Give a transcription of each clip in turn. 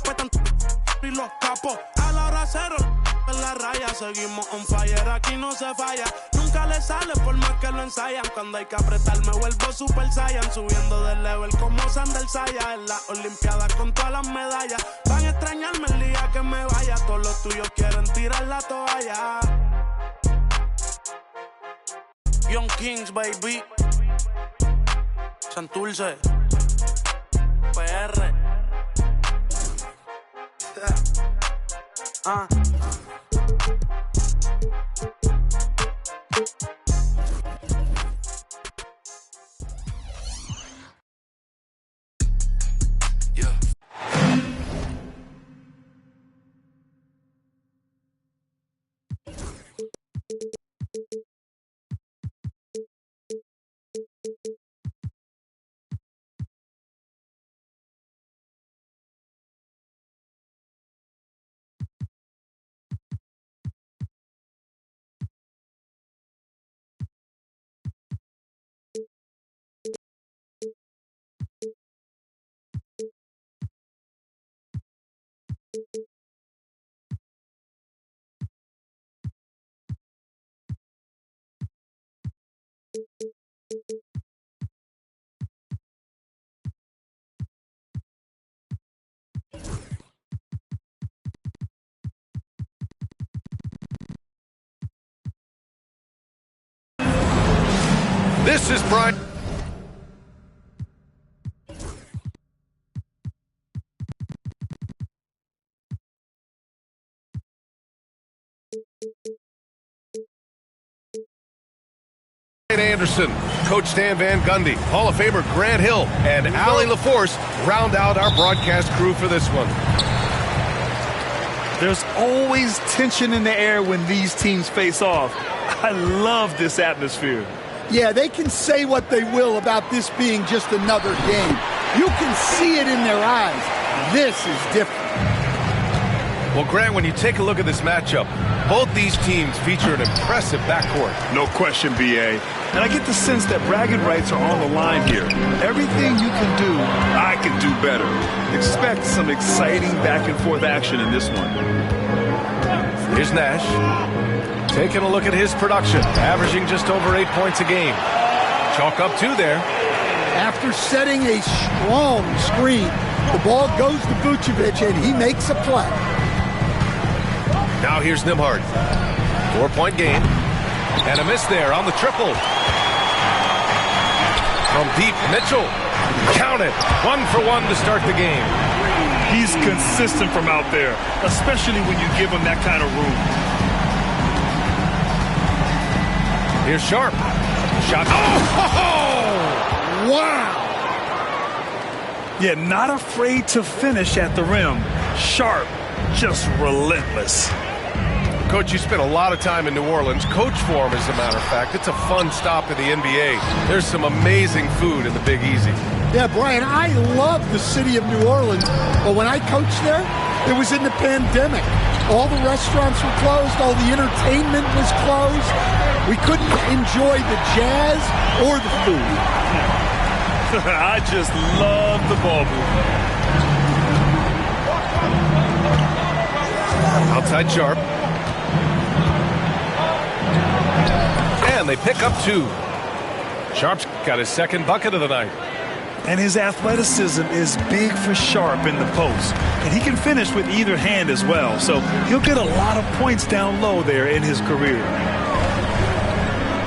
respetan y los capos. A la hora cero, en la raya, seguimos on fire, aquí no se falla. Nunca le sale por más que lo ensayan. Cuando hay que apretar me vuelvo super saiyan. Subiendo de level como Sander Saya. En las olimpiadas con todas las medallas. Van a extrañarme el día que me vaya. Todos los tuyos quieren tirar la toalla. Young Kings, baby. Santurce. PR. This is Brian. Anderson, Coach Stan Van Gundy, Hall of Famer Grant Hill, and Allie LaForce round out our broadcast crew for this one. There's always tension in the air when these teams face off. I love this atmosphere. Yeah, they can say what they will about this being just another game. You can see it in their eyes. This is different. Well, Grant, when you take a look at this matchup, both these teams feature an impressive backcourt. No question, B.A. And I get the sense that bragging rights are on the line here. Everything you can do, I can do better. Expect some exciting back-and-forth action in this one. Here's Nash. Taking a look at his production, averaging just over 8 points a game. Chalk up 2 there. After setting a strong screen, the ball goes to Vucevic, and he makes a play. Now here's Nembhard. 4-point game. And a miss there on the triple. From deep, Mitchell. Count it. 1 for 1 to start the game. He's consistent from out there, especially when you give him that kind of room. Here's Sharp. Shot. Oh! Wow! Yeah, not afraid to finish at the rim. Sharp, just relentless. Coach, you spent a lot of time in New Orleans. Coach for him, as a matter of fact. It's a fun stop in the NBA. There's some amazing food in the Big Easy. Yeah, Brian, I love the city of New Orleans, but when I coached there, it was in the pandemic. All the restaurants were closed, all the entertainment was closed. We couldn't enjoy the jazz or the food. I just love the ball movement. Outside Sharp. And they pick up 2. Sharp's got his second bucket of the night. And his athleticism is big for Sharp in the post. And he can finish with either hand as well. So he'll get a lot of points down low there in his career.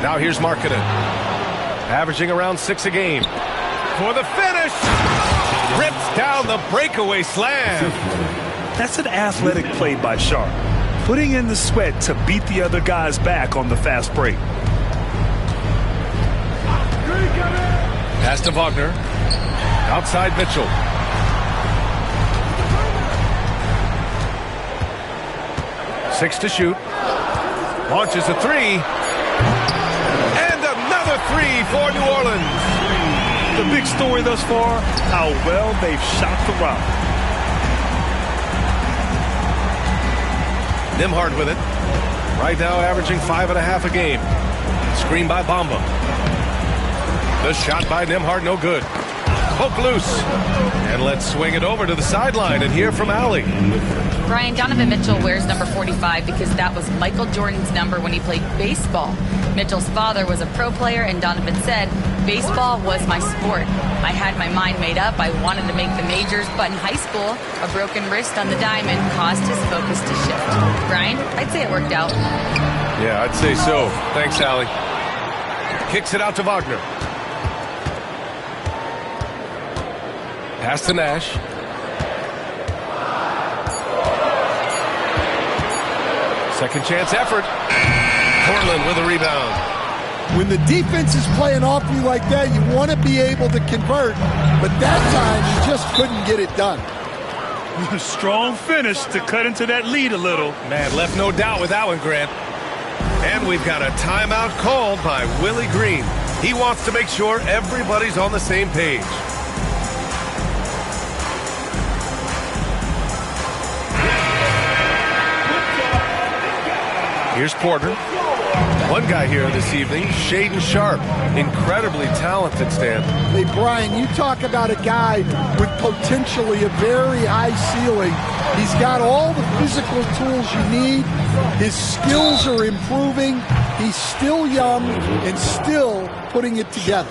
Now here's Markkanen. Averaging around 6 a game. For the finish! Rips down the breakaway slam. That's an athletic play by Sharp. Putting in the sweat to beat the other guys back on the fast break. Pass to Wagner. Outside Mitchell. Six to shoot. Launches a 3. And another 3 for New Orleans. The big story thus far, how well they've shot the rock. Nembhard with it. Right now averaging 5.5 a game. Screen by Bamba. The shot by Nembhard, no good. Poke loose. And let's swing it over to the sideline and hear from Allie. Brian, Donovan Mitchell wears number 45 because that was Michael Jordan's number when he played baseball. Mitchell's father was a pro player, and Donovan said, "Baseball was my sport. I had my mind made up. I wanted to make the majors, but in high school, a broken wrist on the diamond caused his focus to shift." Brian, I'd say it worked out. Yeah, I'd say so. Thanks, Allie. Kicks it out to Wagner. Pass to Nash. Second chance effort. Portland with a rebound. When the defense is playing off you like that, you want to be able to convert. But that time, you just couldn't get it done. Strong finish to cut into that lead a little. Man, left no doubt with that one, Grant. And we've got a timeout called by Willie Green. He wants to make sure everybody's on the same page. Here's Porter. One guy here this evening, Shaedon Sharpe. Incredibly talented, Stan. Hey, Brian, you talk about a guy with potentially a very high ceiling. He's got all the physical tools you need. His skills are improving. He's still young and still putting it together.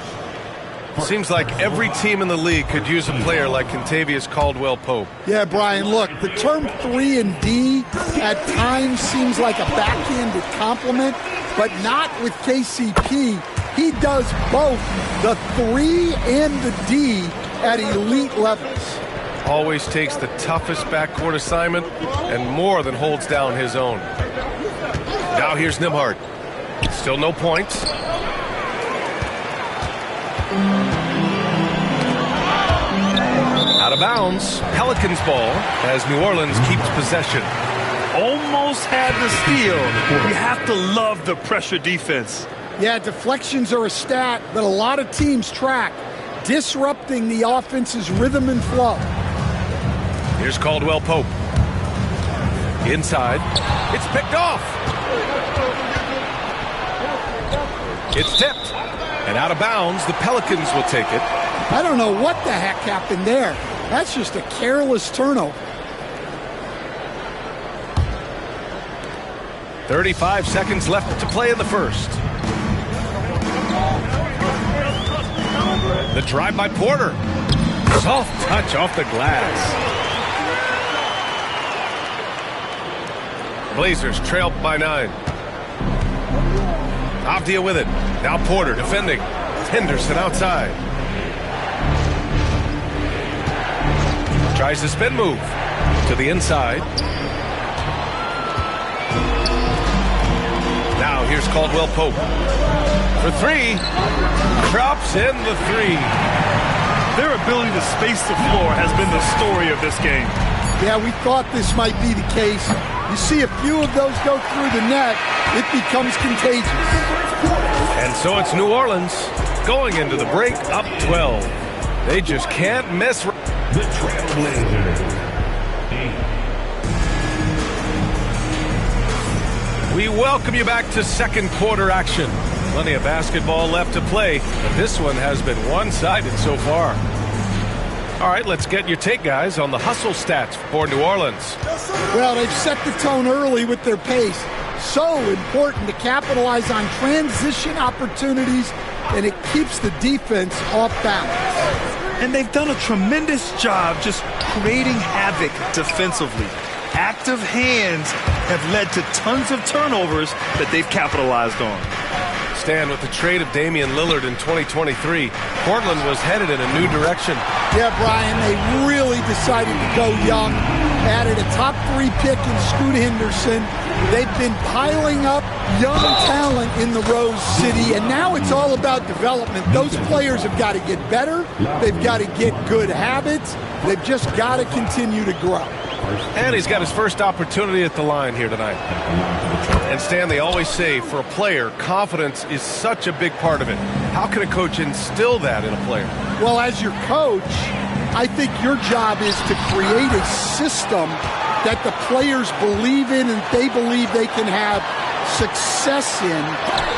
Seems like every team in the league could use a player like Kentavious Caldwell-Pope. Yeah, Brian, look, the term 3-and-D at times seems like a backhanded compliment, but not with KCP. He does both the 3 and the D at elite levels. Always takes the toughest backcourt assignment and more than holds down his own. Now here's Nembhard. Still no points. Out of bounds. Pelicans ball as New Orleans keeps possession. Almost had the steal. You have to love the pressure defense. Yeah, deflections are a stat that a lot of teams track, disrupting the offense's rhythm and flow. Here's Caldwell-Pope. Inside. It's picked off. It's tipped. And out of bounds, the Pelicans will take it. I don't know what the heck happened there. That's just a careless turnover. 35 seconds left to play in the first. The drive by Porter. Soft touch off the glass. Blazers trail by 9. Avdia with it. Now Porter defending. Henderson outside. Tries the spin move to the inside. Now here's Caldwell-Pope for 3. Drops in the 3. Their ability to space the floor has been the story of this game. Yeah, we thought this might be the case. You see a few of those go through the net, it becomes contagious. And so it's New Orleans going into the break up 12. They just can't miss. The Trailblazers. We welcome you back to second quarter action. Plenty of basketball left to play, but this one has been one-sided so far. All right, let's get your take, guys, on the hustle stats for New Orleans. Well, they've set the tone early with their pace. So important to capitalize on transition opportunities, and it keeps the defense off balance. And they've done a tremendous job just creating havoc defensively. Active hands have led to tons of turnovers that they've capitalized on. Stan, with the trade of Damian Lillard in 2023, Portland was headed in a new direction. Yeah, Brian, they really decided to go young. Added a top 3 pick in Scoot Henderson. They've been piling up young talent in the Rose City, and now it's all about development. Those players have got to get better. They've got to get good habits. They've just got to continue to grow. And he's got his first opportunity at the line here tonight. And Stan, they always say for a player, confidence is such a big part of it. How can a coach instill that in a player? Well, as your coach, I think your job is to create a system that the players believe in and they believe they can have success in.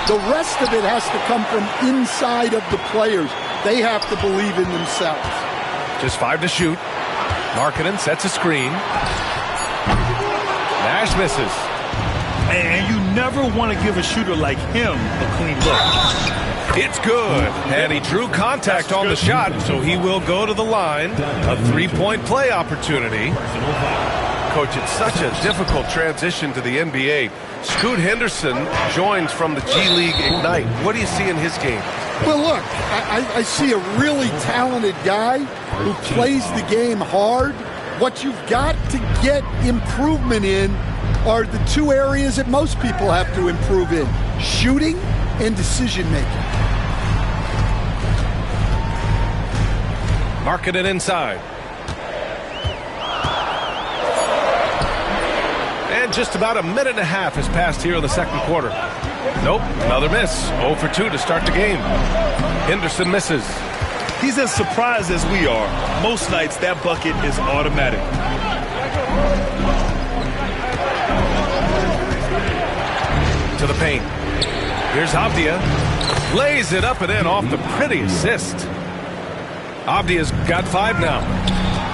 The rest of it has to come from inside of the players. They have to believe in themselves. Just 5 to shoot. Markkanen sets a screen. Nash misses. And you never want to give a shooter like him a clean look. It's good. And he drew contact on the shot, so he will go to the line. A 3-point play opportunity. Coach, it's such a difficult transition to the NBA. Scoot Henderson joins from the G League Ignite. What do you see in his game? Well, look, I see a really talented guy who plays the game hard. What you've got to get improvement in are the 2 areas that most people have to improve in: shooting and decision-making. Markkanen inside. And just about a minute and a half has passed here in the second quarter. Nope, another miss. 0 for 2 to start the game. Henderson misses. He's as surprised as we are. Most nights, that bucket is automatic. To the paint. Here's Avdia. Lays it up and in off the pretty assist. Avdia's got 5 now.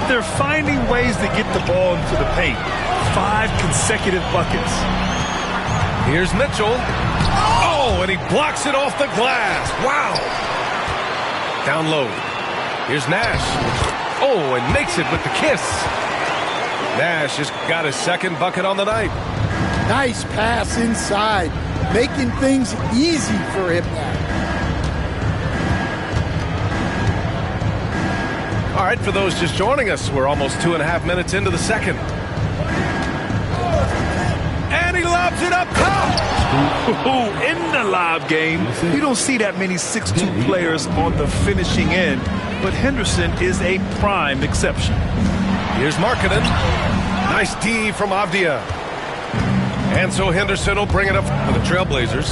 They're finding ways to get the ball into the paint. 5 consecutive buckets. Here's Mitchell. Oh, and he blocks it off the glass. Wow. Down low. Here's Nash. Oh, and makes it with the kiss. Nash has got his second bucket on the night. Nice pass inside, making things easy for him now. All right, for those just joining us, we're almost 2.5 minutes into the second. And he lobs it up top. In the live game, you don't see that many 6'2 players on the finishing end, but Henderson is a prime exception. Here's Markkanen. Nice D from Avdia. And so Henderson will bring it up for the Trailblazers,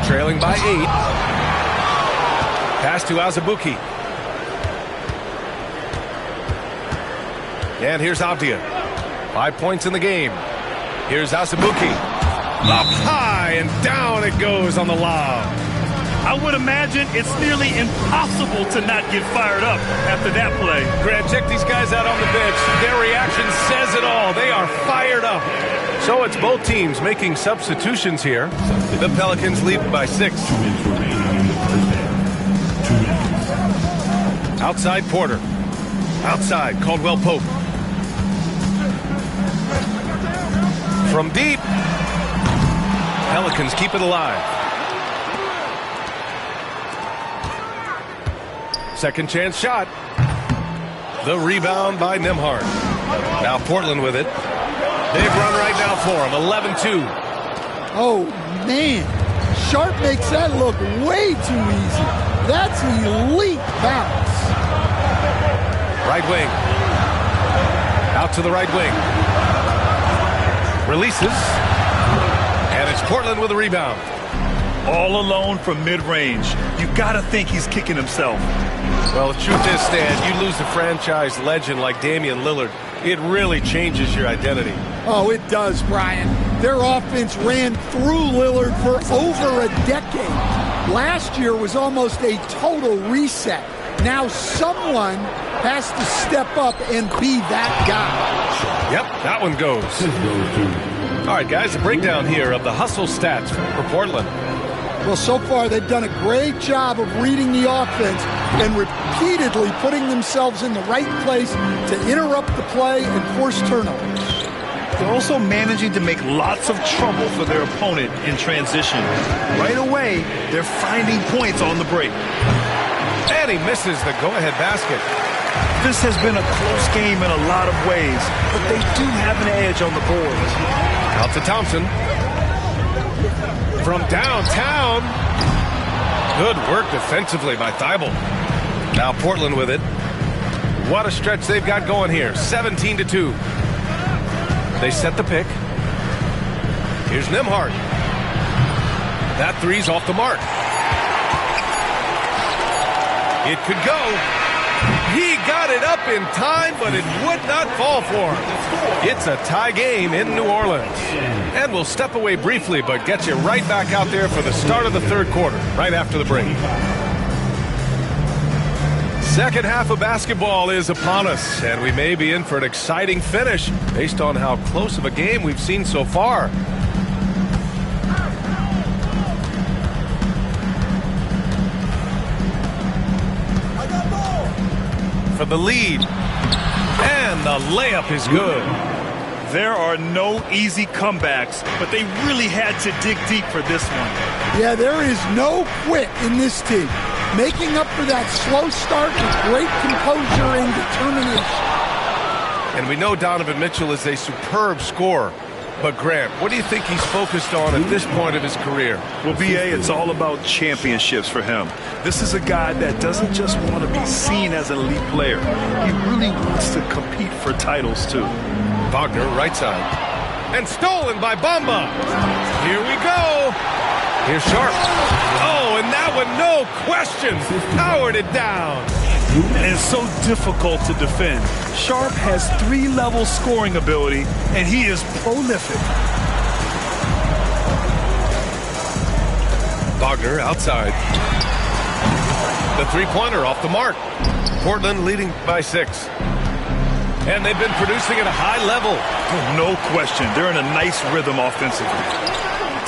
trailing by 8. Pass to Azubuike. And here's Avdia. 5 points in the game. Here's Azubuike. Up high and down it goes on the lob. I would imagine it's nearly impossible to not get fired up after that play. Grant, check these guys out on the bench. Their reaction says it all. They are fired up. So it's both teams making substitutions here. The Pelicans lead by 6. Outside Porter. Outside Caldwell Pope. From deep. Pelicans keep it alive. Second chance shot. The rebound by Nembhard. Now Portland with it. They've run right now for him. 11-2. Oh, man. Sharp makes that look way too easy. That's elite bounce. Right wing. Out to the right wing. Releases. And it's Portland with a rebound. All alone from mid-range. You got to think he's kicking himself. Well, the truth is, Stan, you lose a franchise legend like Damian Lillard, it really changes your identity. Oh, it does, Brian. Their offense ran through Lillard for over a decade. Last year was almost a total reset. Now someone has to step up and be that guy. Yep, that one goes. All right, guys, a breakdown here of the hustle stats for Portland. Well, so far they've done a great job of reading the offense and repeatedly putting themselves in the right place to interrupt the play and force turnovers. They're also managing to make lots of trouble for their opponent in transition. Right away, they're finding points on the break. And he misses the go-ahead basket. This has been a close game in a lot of ways, but they do have an edge on the boards. Out to Thompson. From downtown. Good work defensively by Thibault. Now Portland with it. What a stretch they've got going here. 17-2. They set the pick. Here's Nembhard. That three's off the mark. It could go. He got it up in time, but it would not fall for him. It's a tie game in New Orleans. And we'll step away briefly, but get you right back out there for the start of the third quarter, right after the break. Second half of basketball is upon us, and we may be in for an exciting finish based on how close of a game we've seen so far. For the lead, and the layup is good. There are no easy comebacks, but they really had to dig deep for this one. Yeah, there is no quit in this team. Making up for that slow start with great composure and determination. And we know Donovan Mitchell is a superb scorer. But Grant, what do you think he's focused on at this point of his career? Well, B.A., it's all about championships for him. This is a guy that doesn't just want to be seen as an elite player. He really wants to compete for titles, too. Wagner, right side. And stolen by Bamba. Here we go. Here's Sharp. Oh, and that one, no questions, powered it down. And it's so difficult to defend. Sharp has 3-level scoring ability, and he is prolific. Wagner outside. The three-pointer off the mark. Portland leading by 6. And they've been producing at a high level. No question. They're in a nice rhythm offensively.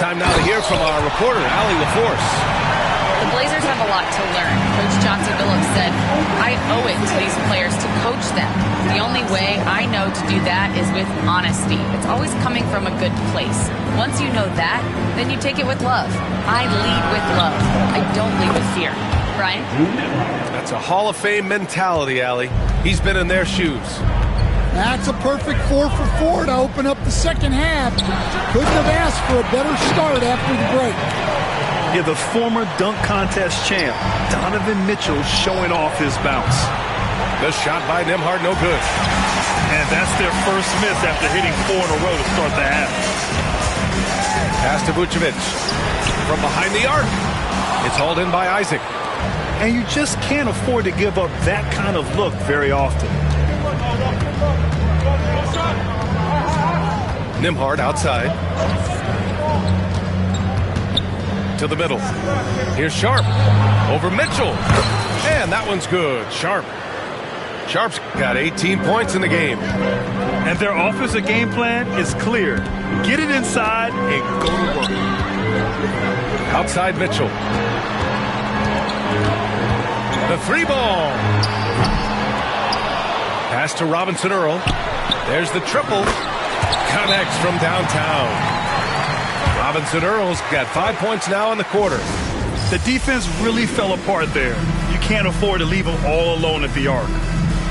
Time now to hear from our reporter, Allie LaForce. The Blazers have a lot to learn. Coach Chauncey Billups said, I owe it to these players to coach them. The only way I know to do that is with honesty. It's always coming from a good place. Once you know that, then you take it with love. I lead with love. I don't lead with fear. Brian? That's a Hall of Fame mentality, Allie. He's been in their shoes. That's a perfect 4 for 4 to open up the second half. Couldn't have asked for a better start after the break. Yeah, the former dunk contest champ, Donovan Mitchell, showing off his bounce. The shot by Nembhard, no good. And that's their first miss after hitting 4 in a row to start the half. Pass to Vucevic. From behind the arc. It's hauled in by Isaac. And you just can't afford to give up that kind of look very often. Nembhard outside. To the middle. Here's Sharp. Over Mitchell. And that one's good. Sharp. Sharp's got 18 points in the game. And their offensive game plan is clear. Get it inside and go to work. Outside Mitchell. The 3-ball. Pass to Robinson Earl. There's the triple. Connects from downtown. Robinson Earl's got 5 points now in the quarter. The defense really fell apart there. You can't afford to leave them all alone at the arc.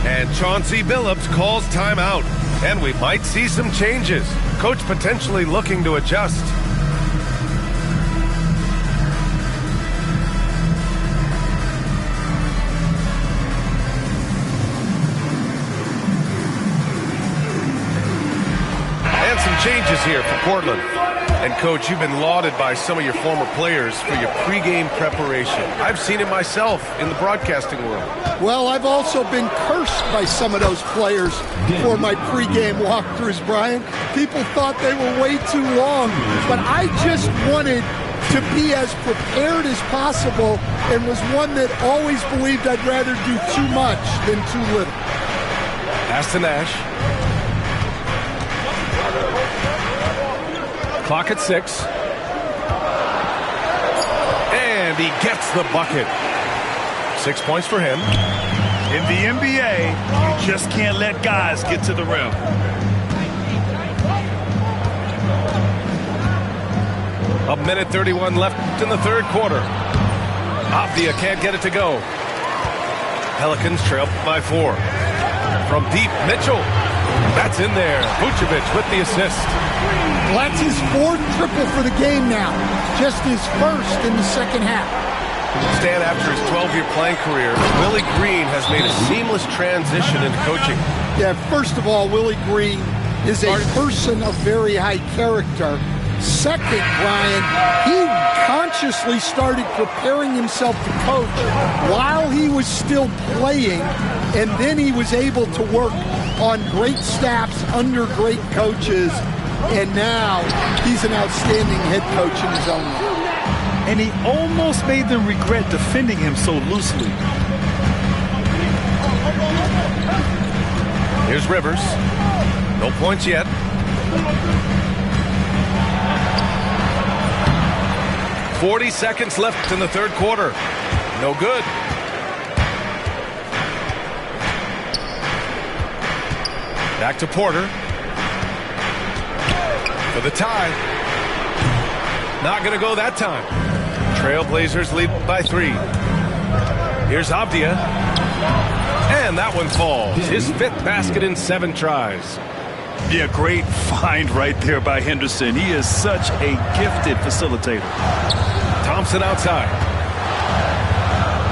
And Chauncey Billups calls timeout. And we might see some changes. Coach potentially looking to adjust. Changes here for Portland. And, Coach, you've been lauded by some of your former players for your pregame preparation. I've seen it myself in the broadcasting world. Well, I've also been cursed by some of those players for my pregame walkthroughs, Brian. People thought they were way too long, but I just wanted to be as prepared as possible and was one that always believed I'd rather do too much than too little. Pass to Nash. Clock at 6. And he gets the bucket. 6 points for him. In the NBA, you just can't let guys get to the rim. A minute 31 left in the third quarter. Avdia can't get it to go. Pelicans trail by 4. From deep, Mitchell. That's in there. Vucevic with the assist. Well, that's his 4th triple for the game now. Just his 1st in the second half. Stan, after his 12-year playing career, Willie Green has made a seamless transition into coaching. Yeah, first of all, Willie Green is a person of very high character. Second, Brian, he consciously started preparing himself to coach while he was still playing, and then he was able to work on great staffs under great coaches, and now he's an outstanding head coach in his own right. And he almost made them regret defending him so loosely. Here's Rivers. No points yet. "40 seconds left in the third quarter. No good. Back to Porter. For the tie. Not going to go that time. Trailblazers lead by 3. Here's Avdia. And that one falls. His 5th basket in 7 tries. Yeah, great find right there by Henderson. He is such a gifted facilitator. Thompson outside.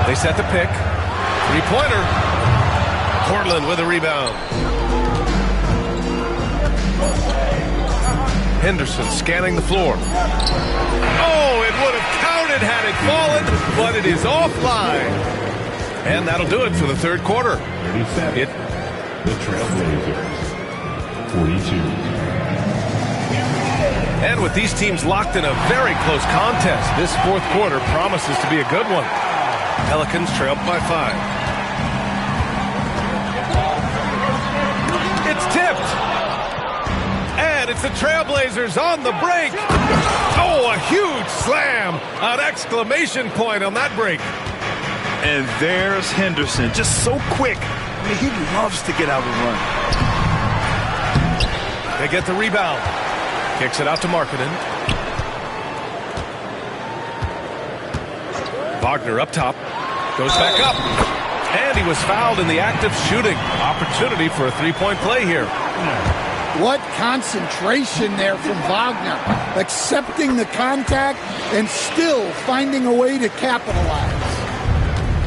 They set the pick. 3-pointer. Portland with a rebound. Henderson scanning the floor. Oh, it would have counted had it fallen, but it is offline. And that'll do it for the third quarter. 37. The Trailblazers. 42. And with these teams locked in a very close contest, this fourth quarter promises to be a good one. Pelicans trailed by 5. It's tipped. And it's the Trailblazers on the break. Oh, a huge slam. An exclamation point on that break. And there's Henderson, just so quick. I mean, he loves to get out and run. They get the rebound. Kicks it out to Markkanen. Wagner up top. Goes back up. And he was fouled in the act of shooting. Opportunity for a 3-point play here. What concentration there from Wagner. Accepting the contact and still finding a way to capitalize.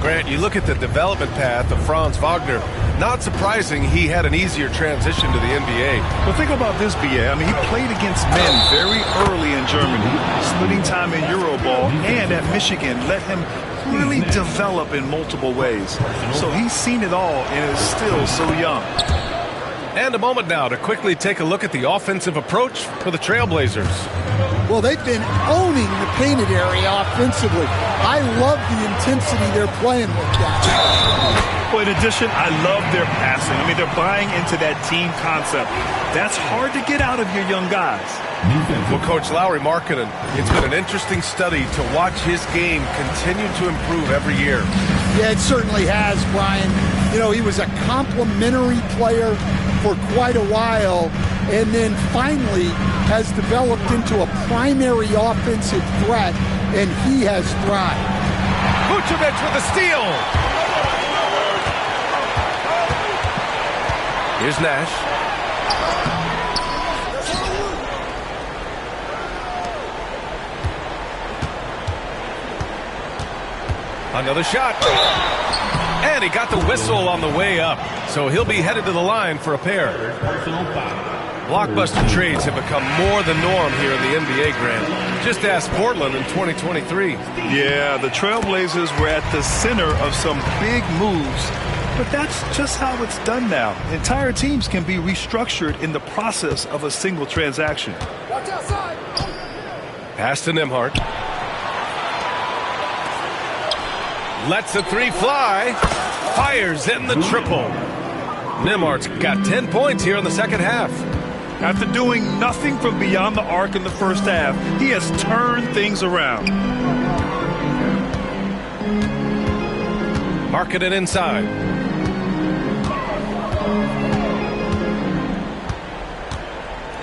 Grant, you look at the development path of Franz Wagner. Not surprising he had an easier transition to the NBA. Well, think about this, B.A. I mean, he played against men very early in Germany, splitting time in Euroball, and at Michigan let him really develop in multiple ways. So he's seen it all and is still so young. And a moment now to quickly take a look at the offensive approach for the Trailblazers. Well, they've been owning the painted area offensively. I love the intensity they're playing with that. Well, in addition, I love their passing. I mean, they're buying into that team concept. That's hard to get out of your young guys. Well, Coach Lowry Markkanen, it's been an interesting study to watch his game continue to improve every year. Yeah, it certainly has, Brian. You know, he was a complimentary player for quite a while, and then finally has developed into a primary offensive threat, and he has thrived. Vucevic with the steal. Here's Nash. Another shot. And he got the whistle on the way up. So he'll be headed to the line for a pair. Blockbuster trades have become more the norm here in the NBA, Grant. Just ask Portland in 2023. Yeah, the Trailblazers were at the center of some big moves. But that's just how it's done now. Entire teams can be restructured in the process of a single transaction. Pass to Nembhard. Lets the 3 fly. Fires in the triple. Nembhard's got 10 points here in the second half. After doing nothing from beyond the arc in the first half, he has turned things around. Markkanen inside.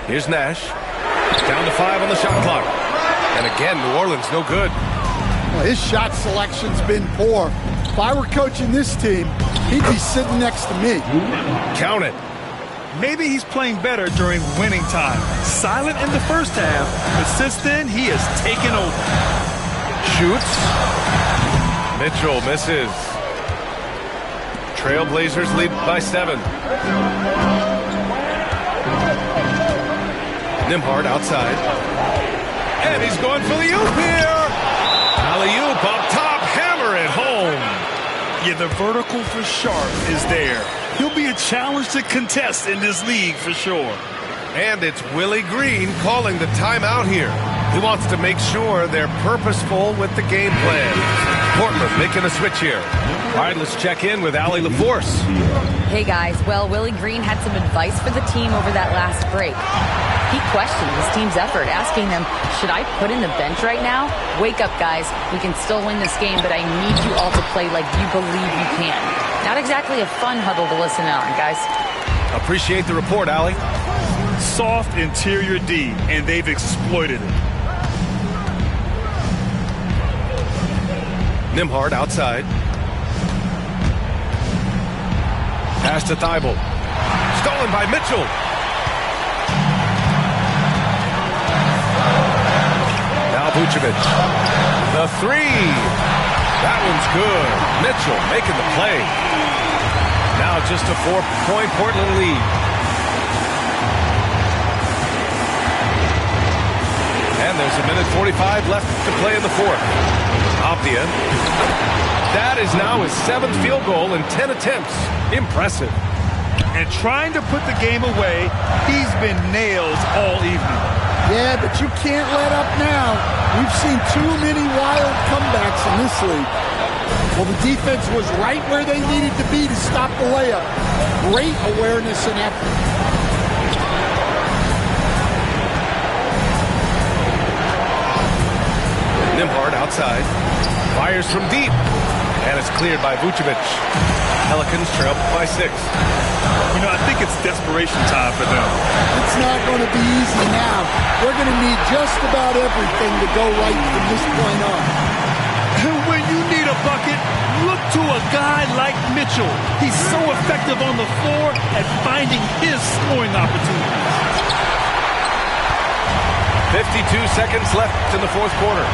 Here's Nash. Down to 5 on the shot clock. And again, New Orleans no good. Well, his shot selection's been poor. If I were coaching this team, he'd be sitting next to me. Count it. Maybe he's playing better during winning time. Silent in the first half, but since then, he has taken over. Shoots. Mitchell misses. Trailblazers lead by 7. Nembhard outside. And he's going for the oop here. Alley-oop up top. Hammer it home. Yeah, the vertical for Sharp is there. He'll be a challenge to contest in this league for sure. And it's Willie Green calling the timeout here. He wants to make sure they're purposeful with the game plan. Portland making a switch here. All right, let's check in with Allie LaForce. Hey guys, well, Willie Green had some advice for the team over that last break. He questioned his team's effort, asking them, should I put in the bench right now? Wake up, guys. We can still win this game, but I need you all to play like you believe you can. Not exactly a fun huddle to listen on, guys. Appreciate the report, Allie. Soft interior D, and they've exploited it. Nembhard outside. Pass to Thibault. Stolen by Mitchell. Now Vucevic. The three. That one's good. Mitchell making the play. Now just a 4-point Portland lead. And there's a minute 45 left to play in the fourth. Avdia. That is now his 7th field goal in 10 attempts. Impressive. And trying to put the game away, he's been nails all evening. Yeah, but you can't let up now. We've seen too many wild comebacks in this league. Well, the defense was right where they needed to be to stop the layup. Great awareness and effort. Nembhard outside. Fires from deep. And it's cleared by Vucevic. Pelicans trail by 6. You know, I think it's desperation time for them. It's not going to be easy now. They're going to need just about everything to go right from this point on. And when you need a bucket, look to a guy like Mitchell. He's so effective on the floor at finding his scoring opportunities. 52 seconds left in the fourth quarter.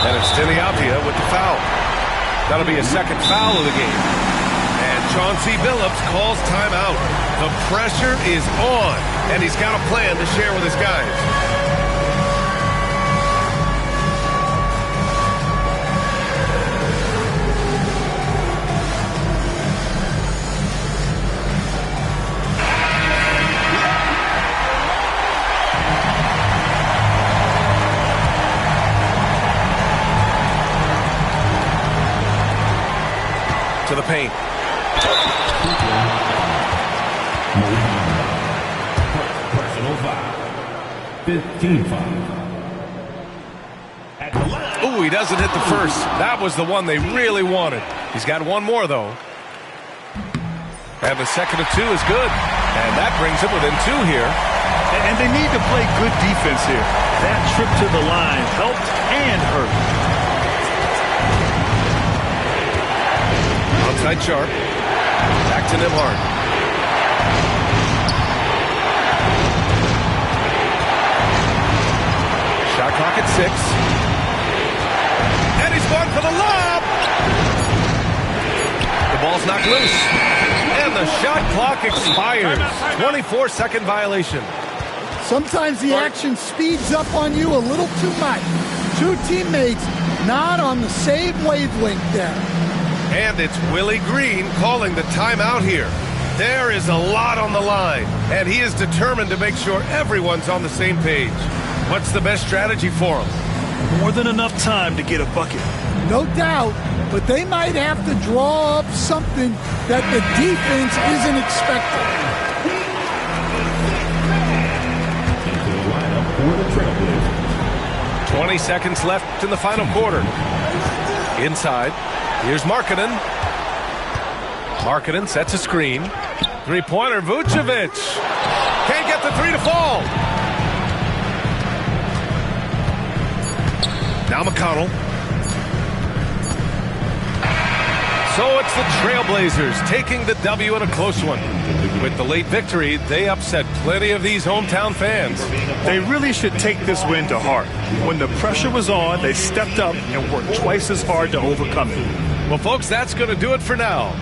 And it's Deni Avdija with the foul. That'll be a second foul of the game. And Chauncey Billups calls timeout. The pressure is on, and he's got a plan to share with his guys. To the paint. Personal foul. 15 foul. Ooh, he doesn't hit the first. That was the one they really wanted. He's got one more, though. And the second of 2 is good. And that brings him within 2 here. And they need to play good defense here. That trip to the line helped and hurt. Outside Sharp. Back to Nembhard. Shot clock at 6. And he's going for the lob. The ball's knocked loose. And the shot clock expires. 24-second violation. Sometimes the action speeds up on you a little too much. 2 teammates not on the same wavelength there. And it's Willie Green calling the timeout here. There is a lot on the line, and he is determined to make sure everyone's on the same page. What's the best strategy for him? More than enough time to get a bucket. No doubt, but they might have to draw up something that the defense isn't expecting. Into the lineup for the Trailblazers. 20 seconds left in the final quarter. Inside. Here's Markkanen. Markkanen sets a screen. Three-pointer, Vucevic. Can't get the 3 to fall. Now McConnell. So it's the Trailblazers taking the W in a close one. With the late victory, they upset plenty of these hometown fans. They really should take this win to heart. When the pressure was on, they stepped up and worked twice as hard to overcome it. Well, folks, that's going to do it for now.